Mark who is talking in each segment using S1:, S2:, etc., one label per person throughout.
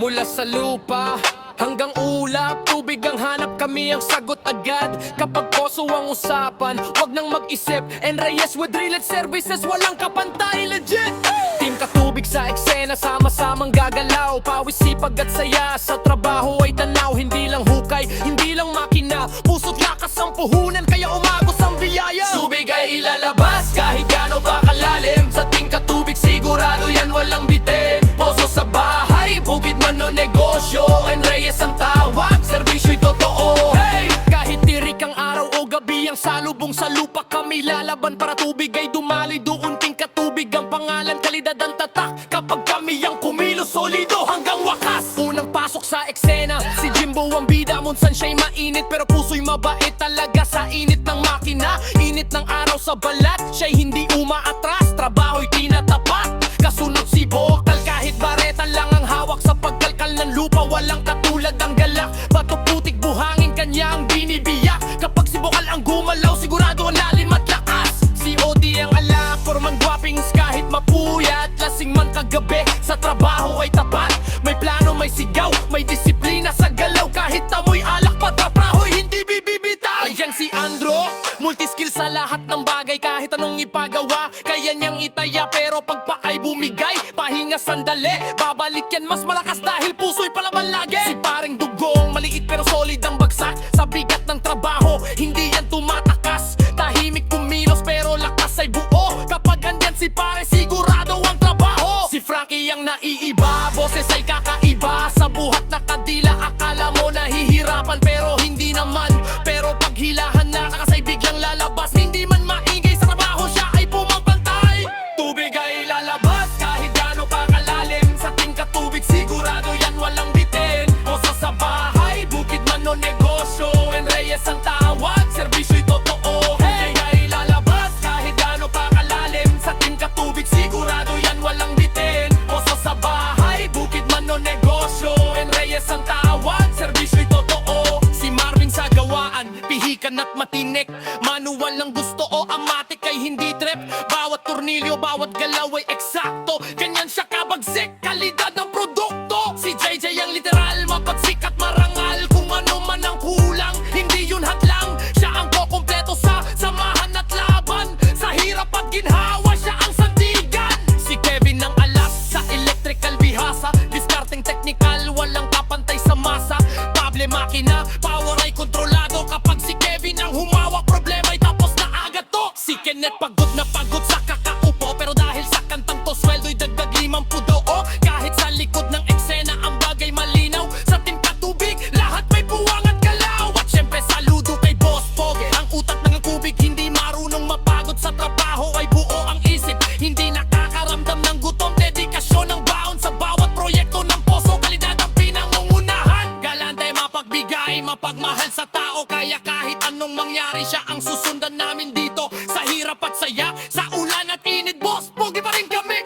S1: Mula sa lupa hanggang ulap, tubig ang hanap, kami ang sagot agad. Kapag poso ang usapan, wag nang mag-isip. And Reyes with Drilled Services, walang kapantay, legit. Team Katubig sa eksena, sama-samang gagalaw. Pawis, sipag at saya, sa trabaho ay tanaw. Hindi lang hukay, hindi lang makina, puso't lakas ang puhunan, kaya umagos ang biyaya. Tubig ay ilalabas kahit gaano pa kalalim. Sa Team Katubig sigurado yan walang bitin. Poso sa bahay, bukid man o negosyo, and Reyes ang tawag, serbisyo'y totoo. Hey! Kahit tirik ang araw o gabi, ang salubong sa lupa kami lalaban para tubig ay dumaloy doon. Team Katubig ang pangalan, kalidad ang tatak. Kapag kami ang kumilos, solido hanggang wakas. Unang pasok sa eksena, si Jimbo ang bida. Munsan siya'y mainit pero puso'y mabait talaga sa init ng makina. Init ng araw sa balat, siya'y hindi umaatras. Trabaho'y tinatapat, kasunod si Bokal. Kahit bareta lang ang hawak sa pagkalkal ng lupa, walang katulad ang galak. Bato putik, buhangin, kanya ang binibiyak. Kapag si Bokal ang gumalaw, sigurado ang lalim at lakas. Si OD ang alak, formang guwapings kahit mapuyat. Lasing man kagabi, sa trabaho ay tapat. May plano, may sigaw, may disiplina sa galaw. Kahit amoy alak, patraprahoy, hindi bibibitaw. Ayan si Andro, multiskill sa lahat ng bagay. Kahit anong ipagawa, kaya niyang itaya. Pero pagpa ay bumigay, pahinga sandali, babalik yan mas malakas dahil puso'y palaban lagi. Si paring dugong, maliit pero solid ang bagsak. Sa bigat ng trabaho, hindi yan tumatakas. Tahimik kumilos pero lakas ay buo. Kapag andyan si pare, sigurado ang trabaho. Si Frankie ang naiiba, boses ay kakaiba. Sa buhat na kadila, akala mo nahihirapan pero hindi naman. Pero pag hilahan na kakas ay biglang lalabas. Hindi man maingay sa trabaho, siya ay pumapantay. Tubig ay lalabas kahit gaano pa kalalim. Sa Team Katubig sigurado yan walang bitin. Poso sa bahay, bukid man o negosyo, and Reyes ang tawag, serbisyo'y totoo. Hey! Tubig ay lalabas kahit gaano pa kalalim. Sa Team Katubig sigurado yan walang bitin. Poso sa bahay, bukid man o negosyo, and Reyes ang tawag, serbisyo'y totoo. Si Marvin sa gawaan, pihikan at matinik. Manual ang gusto o amatik ay hindi trip. Bawat tornilyo, bawat galaw ay eksakto. Ganyan siya kabagsik, kalidad ng produkto. Si JJ ang literal, mapagsik at marangal. Kung ano man ang kulang, hindi yun hadlang. Siya ang kukumpleto sa samahan at laban. Sa hirap at ginhawa, siya ang sandigan. Si Kevin ang alas sa electrical bihasa. Discarding technical, walang kapantay sa masa. Table makina, power ay kontrolado. Kapag si Kevin ang humawak, problema ay tapos na agad to. Si Kenneth pagod na pagod sa kakaupo, pero dahil sa kantang to, sweldo'y dagdag 50 doo. Kahit sa likod ng eksena, ang bagay malinaw. Sa Team Katubig, lahat may puwang at galaw. At syempre saludo kay Boss Poge. Ang utak ng kubig, hindi marunong mapagod sa trabaho, ay buo ang isip, hindi nakakaramdam ng gutom. Dedikasyon ng baon sa bawat proyekto ng Poso, kalidad ang pinangungunahan. Galante, mapagbigay, mapagmahal sa tao. Kaya kahit anong mangyari, siya ang susundan namin dito. Sa hirap at saya, sa ulan at init, Boss Poge pa rin kami.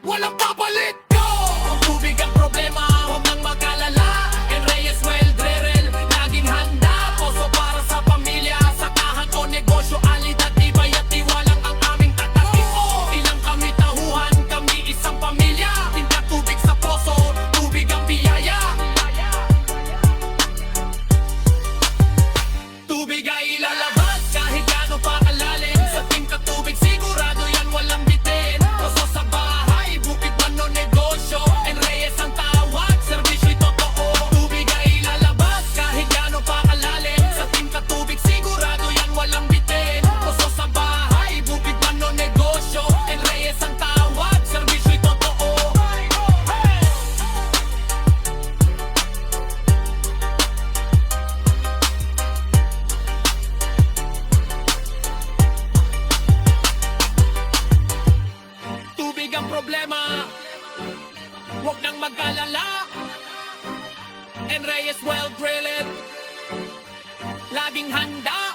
S1: Walang papalit. Go! Kung tubig ang problema, huwag nang mag-alala. And Reyes well drilled, laging handa. Poso para sa pamilya, sakahan o negosyo. Alidad, tibay at tiwalang ang aming tatakip. Ilang kami tahuhan, kami isang pamilya. Team Katubig sa Poso, tubig ang biyaya. Tubig ay ilalabas kahit gaano pa kalalim. Sa Team Katubig sigurado yan walang bitin. Poso sa bahay, bukid man o negosyo, and Reyes ang tawag, serbisyo'y totoo. Tubig ay ilalabas kahit gaano pa kalalim. Sa Team Katubig sigurado yan walang bitin. Poso sa bahay, bukid man o negosyo, and Reyes ang tawag, serbisyo'y totoo. Tubig ang problema, huwag nang mag-alala. And Reyes well drilled, laging handa.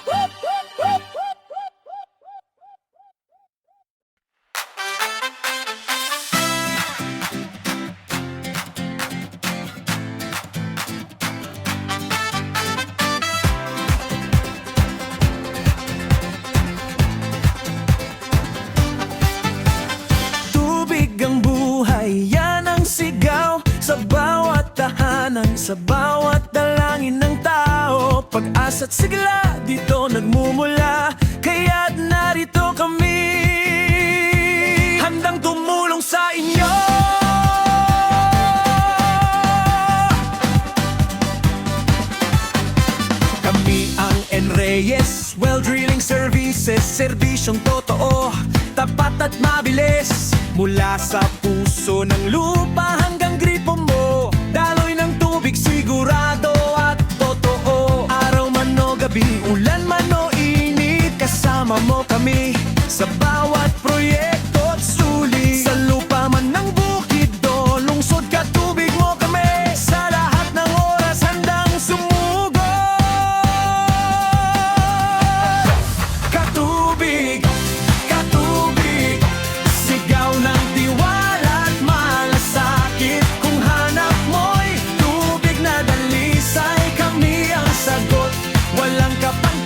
S2: Tubig ang buhay, yan ang sigaw sa bawat Sa bawat dalangin ng tao, pag-asa't sigla dito nagmumula. Kaya't narito kami, handang tumulong sa inyo. Kami ang Enreyes Well Drilling Services. Serbisyong totoo, tapat at mabilis. Mula sa puso ng lupa hanggang gripo mo, daloy ng tubig sigurado at totoo. Araw man o gabi, ulan man o init, kasama mo kami sa bawat proyekto at sulit. Sa lupa man ng bukid o lungsod, katubig mo kami. Sa lahat ng oras handang sumugod. Katubig, katubig, sigaw ng tiwala at malasakit. Kung hanap mo'y tubig na dalisay, kami ang sagot, walang kapantay.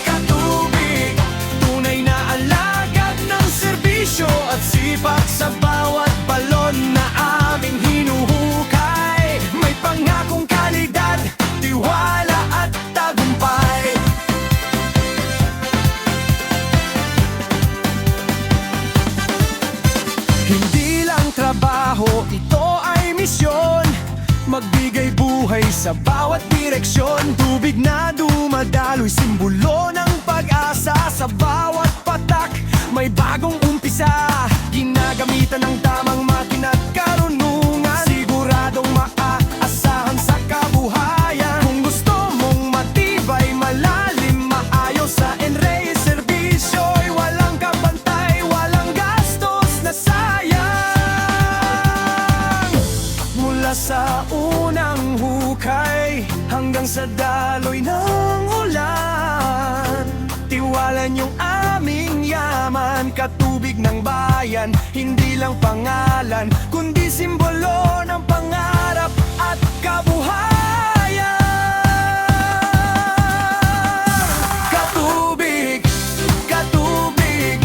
S2: Katubig, tunay na alagad ng serbisyo at sipag. Sa bawat balon na aming hinuhukay, may pangakong kalidad, tiwala at tagumpay. Hindi lang trabaho, ito ay misyon. Magbigay buhay sa bawat direksyon. Tubig na dumadaloy, simbolo ng pag-asa. Sa bawat patak, may bagong umpisa. Ginagamitan ng tamang makina at karunungan, siguradong maaasahan sa kabuhayan. Kung gusto mong matibay, malalim, maayos, sa Enreyes Servisyo'y walang kapantay, walang gastos na sayang. Mula sa unang hukay hanggang sa daloy ng ulan, tiwala niyong aming yaman. Katubig ng bayan, hindi lang pangalan, kundi simbolo ng pangarap at kabuhayan. Katubig, katubig,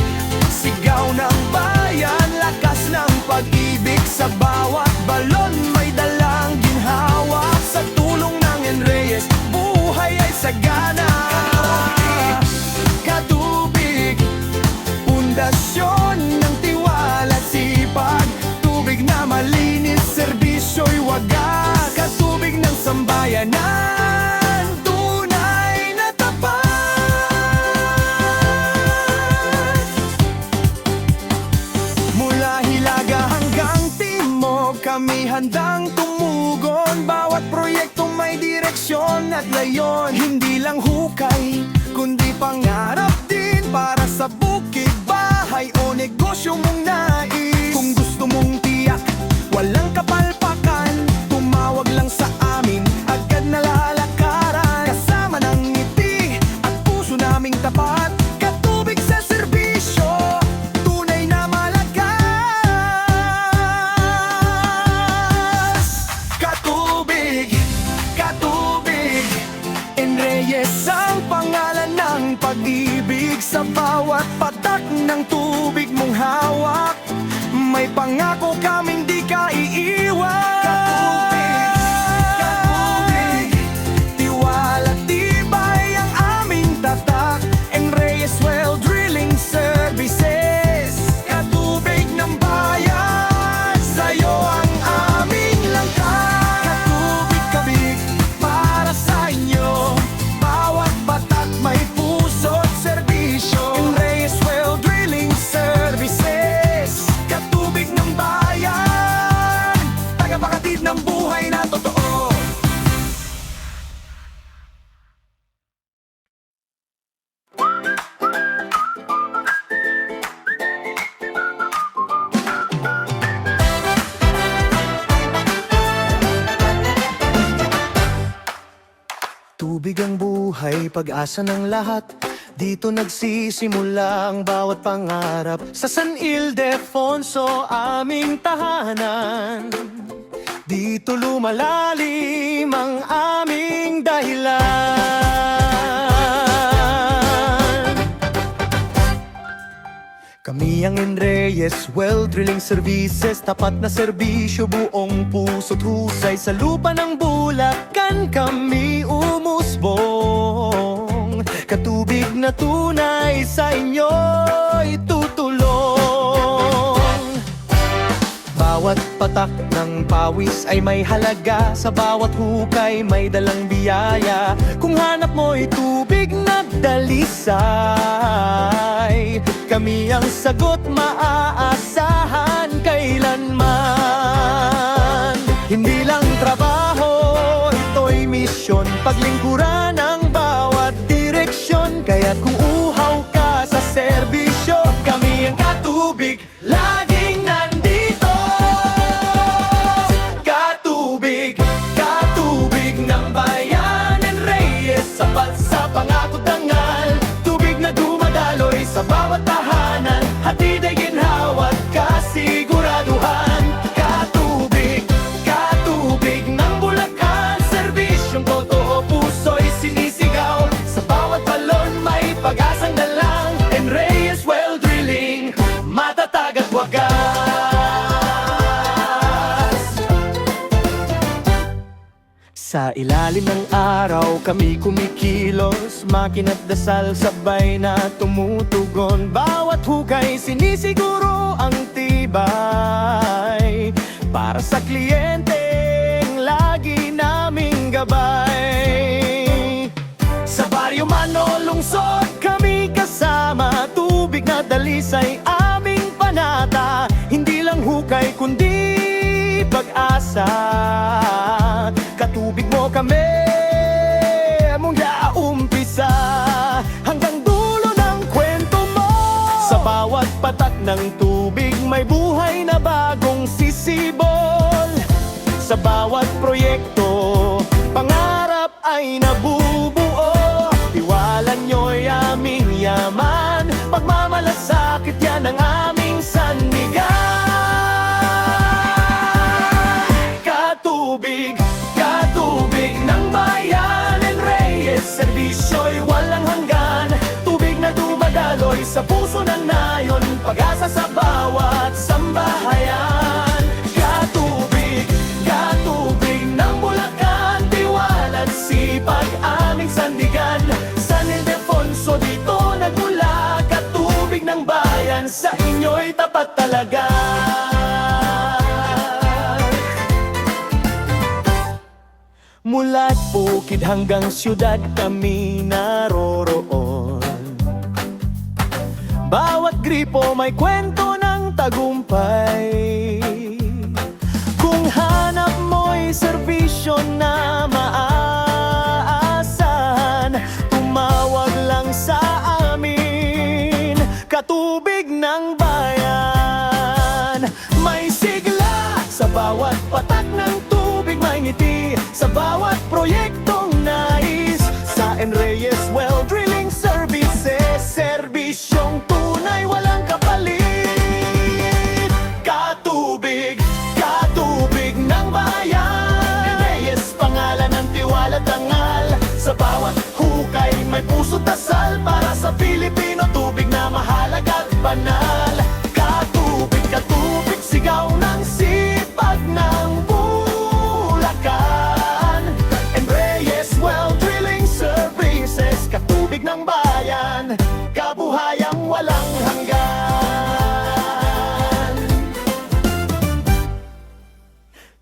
S2: sigaw ng bayan, lakas ng pag-ibig. Sa bawat balon may dalang ginhawa. Sa tulong ng Enreyes, buhay ay sagana. Katubig, pundasyon ng tiwala at sipag. Tubig na malinis, serbisyo'y wagas. Katubig ng sambayanan, tunay na tapat. Mula Hilaga hanggang Timog, kami handang tumugon. Bawat proyekto may direksyon at layon. Hindi lang hukay, kundi pangarap din. Para sa bukid, bahay o negosyo mong nais. Kung gusto mong tiyak, walang kapalpakan, tumawag lang sa amin, agad na lalakaran. Kasama ng ngiti at puso naming tapat. Katubig sa serbisyo, tunay na malakas. Katubig, katubig, Enreyes ang pangalan ng pag-ibig. Sa bawat patak ng tubig mong hawak, may pangako kaming di ka iiwan. Katubig, katubig, tiwala tibay ang aming tatak. Enreyes Well Drilling Services, katubig ng bayan, sa'yo ang aming langkah. Katubig kabig para sa inyo, bawat batak may puso at serbisyo. Enreyes Well Drilling Services, katubig ng bayan, tagapaghatid ng buhay na totoo. Tubig ang buhay, pag-asa ng lahat. Dito nagsisimula ang bawat pangarap. Sa San Ildefonso, aming tahanan. Dito lumalalim ang aming dahilan. Kami ang Enreyes Well Drilling Services. Tapat na serbisyo, buong puso't husay. Sa lupa ng Bulacan kami umusbong. Katubig na tunay sa inyo'y tutulong. Bawat patak ng pawis ay may halaga. Sa bawat hukay may dalang biyaya. Kung hanap mo'y tubig na dalisay, kami ang sagot, maaasahan kailanman. Hindi lang trabaho, ito'y misyon. Paglingkuran ang bawat direksyon. Kaya't kung uhaw ka sa serbisyo, kami ang katubig, laging nandito. Katubig, katubig ng bayan. Enreyes, sapat sa pangako dangal. Tubig na dumadaloy sa bawat tahanan. Hatid ay ginhawat, kasiguraduhan. Katubig, katubig ng Bulacan. Serbisyong totoo, puso'y sinisigaw. Sa bawat balon may pag-asang dalang. Enreyes Well Drilling, matatag at wagas. Sa ilalim ng araw kami kumikilos. Makina't dasal sabay na tumutugon. Bawat hukay sinisiguro ang tibay. Para sa kliyenteng lagi naming gabay. Sa baryo man o lungsod kami kasama. Tubig na dalisay aming panata. Hindi lang hukay kundi pag-asa. Katubig mo kami mula umpisa hanggang dulo ng kwento mo. Sa bawat patak ng tubig may buhay na bagong sisibol. Sa bawat proyekto pangarap ay nabubuo. Tiwala nyo'y aming yaman. Pagmamalasakit yan ang aming sandigan. Katubig, katubig ng bayan. Enreyes, serbisyo'y walang hanggan. Tubig na dumadaloy sa puso ng nayon. Pag-asa sa bawat sambahayan. Katubig, katubig ng Bulacan. Tiwala't sipag aming sandigan. San Ildefonso dito nagmula. Katubig ng bayan, sa inyo'y tapat talaga. Mula't bukid hanggang siyudad kami naroroon. Bawat gripo may kwento ng tagumpay. Kung hanap mo'y serbisyo na maaasahan, tumawag lang sa amin. Katubig ng bayan. May sigla sa bawat patak ng tubig, may ngiti sa bawat proyektong nais. Sa Enreyes Well Drilling Services, serbisyong tunay walang kapalit. Katubig, katubig ng bayan. Enreyes, pangalan ng tiwala dangal. Sa bawat hukay may puso't dasal. Para sa Pilipino, tubig na mahalaga at banal. Katubig, katubig, sigaw ng sipag ng Bulacan. Enreyes Well Drilling Services, katubig ng bayan, kabuhayang walang hanggan.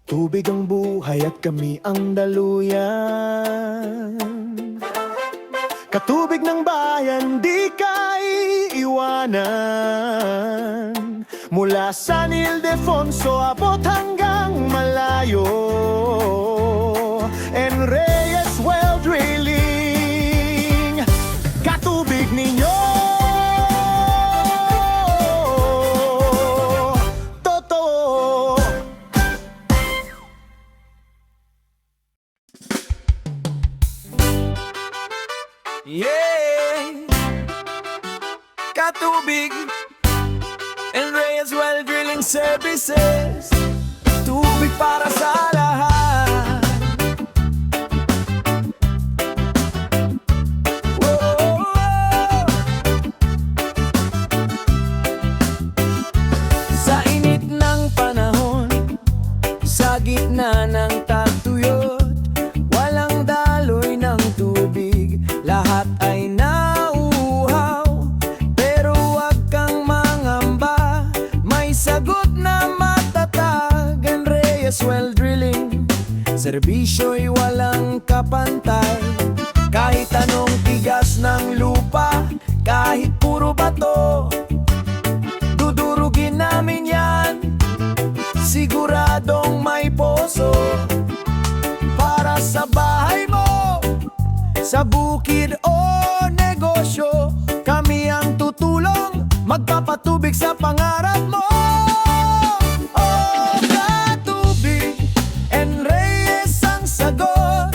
S2: Tubig ang buhay at kami ang daluyan. Katubig ng bayan, di ka iiwanan. Mula San Ildefonso abot hanggang malayo. Enreyes Well Drilling, katubig ninyo. Totoo. Yeah, katubig, Enreyes Well Drilling Services. Tubig para sa lahat. Whoa. serbisyo'y walang kapantay. Kahit anong tigas ng lupa, kahit puro bato, dudurugin namin yan, siguradong may poso. Para sa bahay mo, sa bukid o negosyo, kami ang tutulong, magpapatubig sa pangarap mo. Oh, Katubig and Reyes ang sagot.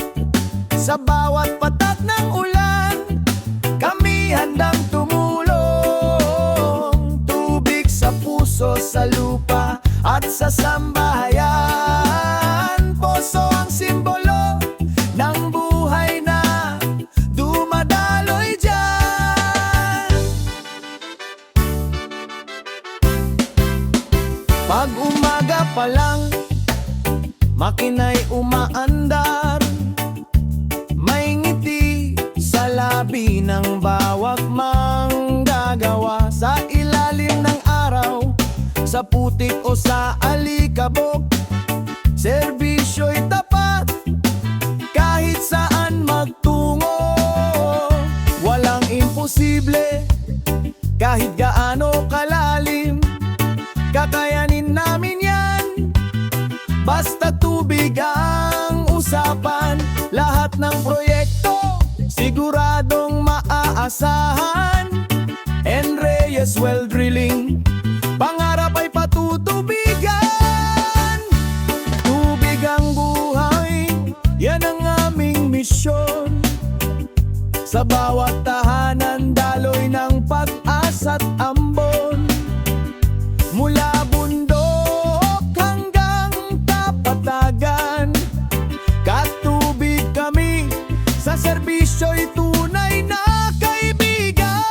S2: Sa bawat patak ng ulan, kami handang tumulong. Tubig sa puso, sa lupa at sa sambahayan. Poso ang simbolo ng buhay na dumadaloy dyan. Pag umaga pa lang, makina'y umaandar. May ngiti sa labi ng bawat manggagawa. Sa ilalim ng araw, sa putik o sa alikabok, serbisyo'y tapat kahit saan magtungo. Walang imposible, kahit gaano kalalim, kakayanin namin yan. Basta tubig ang usapan, lahat ng proyekto siguradong maaasahan. And Reyes Well Drilling, pangarap ay patutubigan. Tubig ang buhay, yan ang aming misyon. Sa bawat tahanan, daloy ng pag-asa't ambon. Mula bundok hanggang kapatagan, katubig kami, sa serbisyo'y tunay na kaibigan.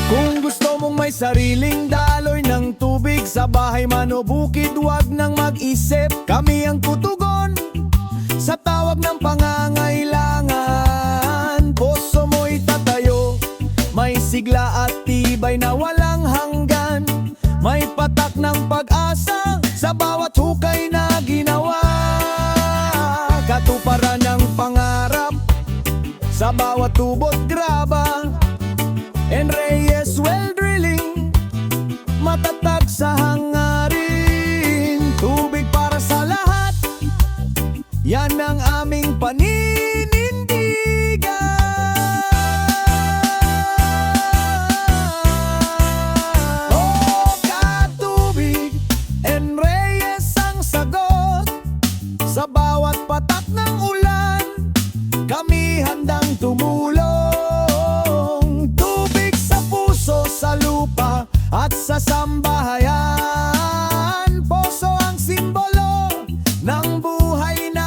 S2: Kung gusto mong may sariling daloy ng tubig, sa bahay man o bukid, huwag nang mag-isip, kami ang tutugon sa tawag ng pangangailangan. Poso mo'y tatayo, may sigla at tibay na walang hanggan. May patak ng pag-asa sa bawat hukay na ginawa. Katuparan ng pangarap sa bawat tubo't graba. And Reyes Well Drilling, matatag sa hangarin. Tubig para sa lahat, yan ang aming paninindigan. Oh, Katubig and Reyes ang sagot. Sa bawat patak ng ulan, kami handang tumulong. Tubig sa puso, sa lupa at sa sambahayan. Poso ang simbolo ng buhay na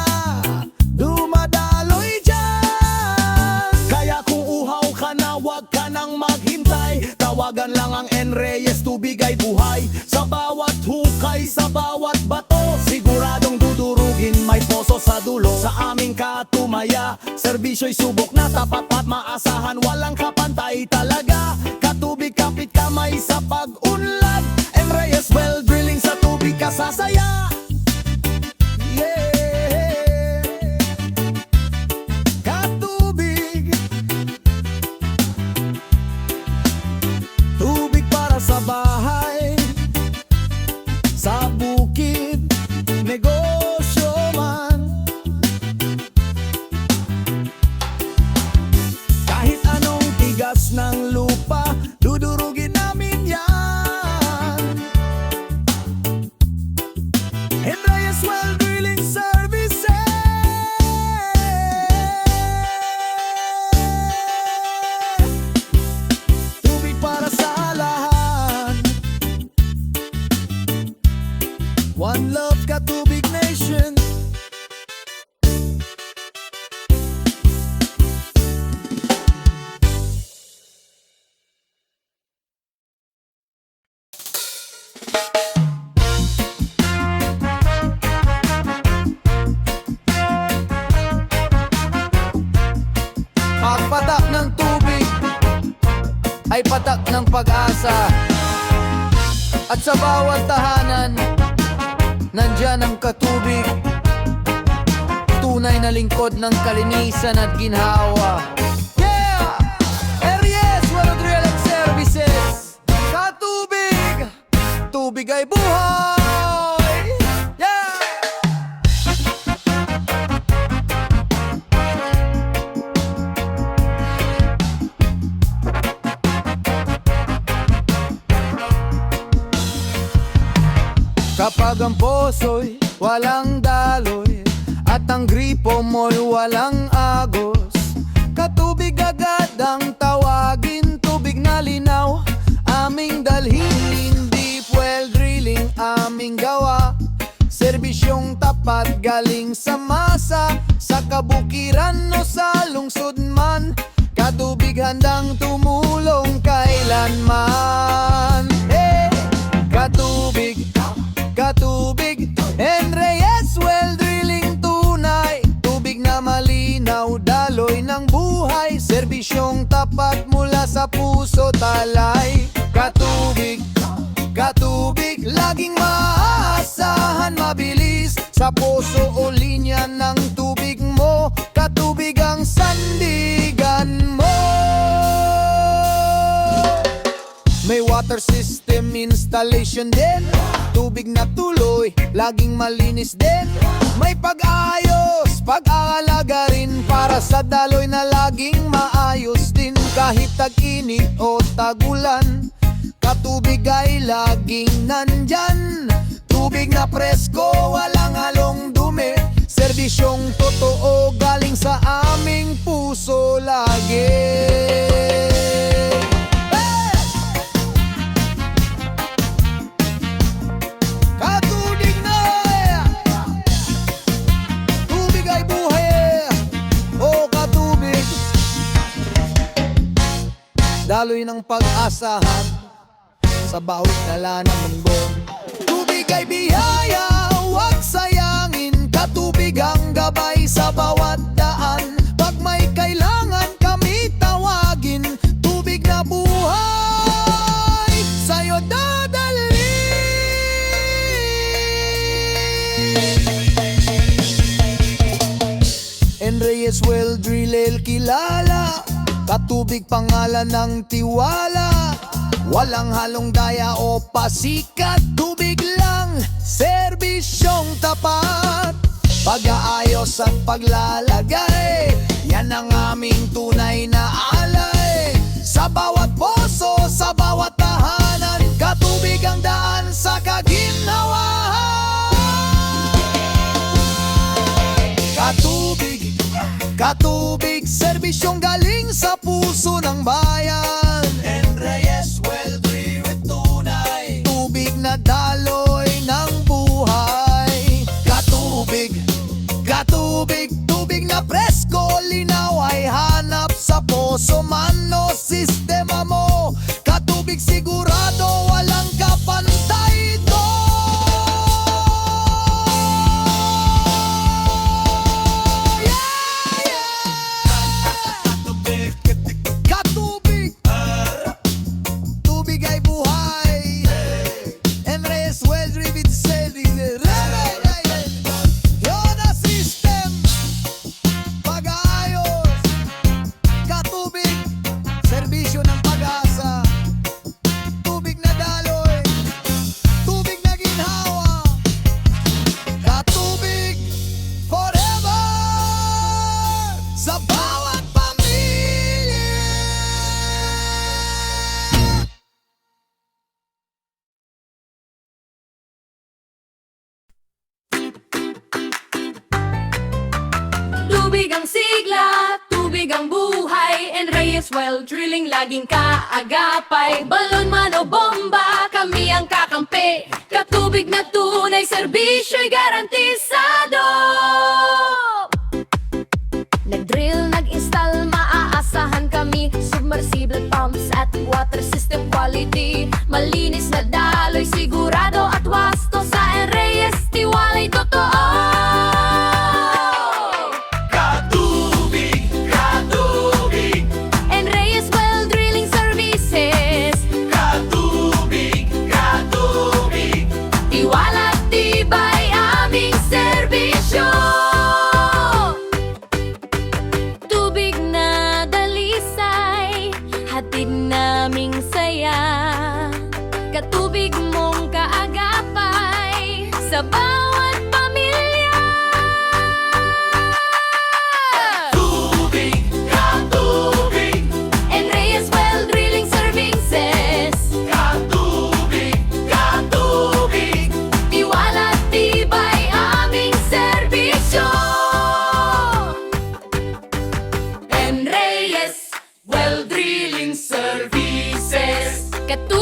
S2: dumadaloy dyan. Kaya kung uhaw ka na, wag ka nang maghintay. Tawagan lang ang N. Reyes, tubig ay buhay. Sa bawat hukay, sa bawat bato, siguradong dudurugin, may poso sa dulo. Sa aming katumaya, serbisyo'y subok na tapat at maasahan. Walang kapantay talaga, katubig kapit kamay sa pag-unlad. N. Reyes Well Drilling, sa tubig ka sasaya. Yeah, katubig, tubig para sa bahay, sa bukid, negosyo man. Kahit anong tigas ng lupa, dudurugin namin yan. And Reyes Well Drilling Services, tubig para sa lahat. One love, Katubig Nation. Pagpatak ng tubig ay patak ng pag-asa. At sa bawat tahanan,
S3: nandyan ang katubig, tunay na lingkod ng kalinisan at ginhawa. Yeah! Aries World Drilling Services, katubig, tubig ay buhay! Yeah! Kapag ang poso'y walang daloy at ang gripo mo'y walang agos, katubig agad ang tawagin, tubig na linaw aming dalhin. Deep well drilling aming gawa, serbisyong tapat galing sa masa, sa kabukiran o sa lungsod man, katubig handang tumulong kailanman. Hey! Katubig, katubig, Reyes Well Drilling tunay, tubig na malinaw, daloy ng buhay, serbisyong tapat mula sa puso talay. Katubig, katubig, laging maaasahan, mabilis sa puso o linya ng tubig mo, katubig ang sandigan mo. May water system installation din, tubig na tuloy, laging malinis din. May pag-ayos, pag-aalaga rin, para sa daloy na laging maayos din. Kahit tag-init o tagulan, katubig ay laging nandyan. Tubig na presko, walang halong dumi, serbisyong totoo galing sa aming puso lagi. Daloy ng pag-asahan sa bawat tala ng mundo. Tubig ay biyaya, huwag sayangin, katubig ang gabay sa bawat daan. Pag may kailangan kami tawagin, tubig na buhay sa'yo dadalhin. Reyes Well Drill kilala, katubig pangalan ng tiwala, walang halong daya o pasikat, tubig lang, serbisyong tapat, pag-aayos at paglalagay, yan ang aming tunay na alay. Sa bawat poso, sa bawat tahanan, katubig ang daan sa kaginhawahan. Katubig, katubig, serbisyong galing sa puso ng bayan. Reyes Well Drilling tunay, tubig na daloy ng buhay. Katubig, katubig, tubig na presko, linaw ay hanap sa poso man o sistema mo. Katubig sigurado, walang kapantay ito.
S4: Tubig ang sigla, tubig ang buhay, Reyes Well Drilling laging kaagapay. Balon man o bomba, kami ang kakampi, katubig na tunay, serbisyo'y garantisado. Nag-drill, nag-install, maaasahan kami, submersible pumps at water system quality. Malinis na daloy, sigurado at wasto, sa Reyes tiwalay totoo. Tiwala at tibay Katubig